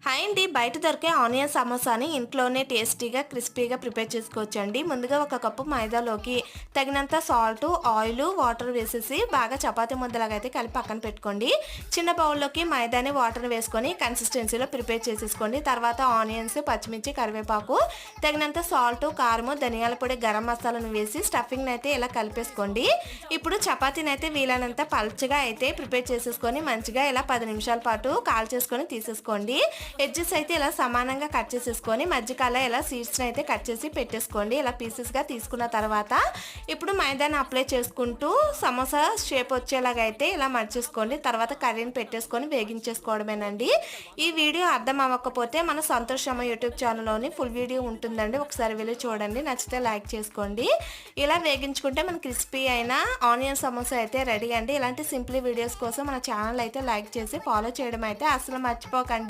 Hi అండి, బయట దొరికే ఆనియన్ సమోసాని ఇంట్లోనే టేస్టీగా క్రిస్పీగా ప్రిపేర్ చేసుకోవచ్చండి. ముందుగా ఒక కప్పు మైదాలోకి తగినంత సాల్ట్, ఆయిల్, వాటర్ వేసేసి బాగా చపాతీ ముద్దలాగా అయితే కలిపి పక్కన పెట్టుకోండి. చిన్న బౌల్లోకి మైదాని వాటర్ వేసుకొని కన్సిస్టెన్సీలో ప్రిపేర్ చేసేసుకోండి. తర్వాత ఆనియన్స్, పచ్చిమిర్చి, కరివేపాకు, తగినంత సాల్ట్, కారము, ధనియాల పొడి, గరం మసాలాను వేసి స్టఫింగ్ అయితే ఇలా కలిపేసుకోండి. ఇప్పుడు చపాతీని అయితే వీలైనంత పల్చగా అయితే ప్రిపేర్ చేసేసుకొని మంచిగా ఇలా 10 నిమిషాల పాటు కాల్ చేసుకొని తీసేసుకోండి. ఎడ్జెస్ అయితే ఇలా సమానంగా కట్ చేసేసుకొని మధ్యకాల ఇలా సీడ్స్ని అయితే కట్ చేసి పెట్టేసుకోండి. ఇలా పీసెస్గా తీసుకున్న తర్వాత ఇప్పుడు మైదాని అప్లై చేసుకుంటూ సమోసా షేప్ వచ్చేలాగా అయితే ఇలా మర్చేసుకోండి. తర్వాత కర్రీని పెట్టేసుకొని వేగించేసుకోవడమేనండి. ఈ వీడియో అర్థం అవ్వకపోతే మన సంతోషమ్మ యూట్యూబ్ ఛానల్లోని ఫుల్ వీడియో ఉంటుందండి, ఒకసారి వెళ్ళి చూడండి. నచ్చితే లైక్ చేసుకోండి. ఇలా వేగించుకుంటే మన క్రిస్పీ అయిన ఆనియన్ సమోసా అయితే రెడీ అండి. ఇలాంటి సింపుల్ వీడియోస్ కోసం మన ఛానల్ అయితే లైక్ చేసి ఫాలో చేయడం అయితే అసలు మర్చిపోకండి.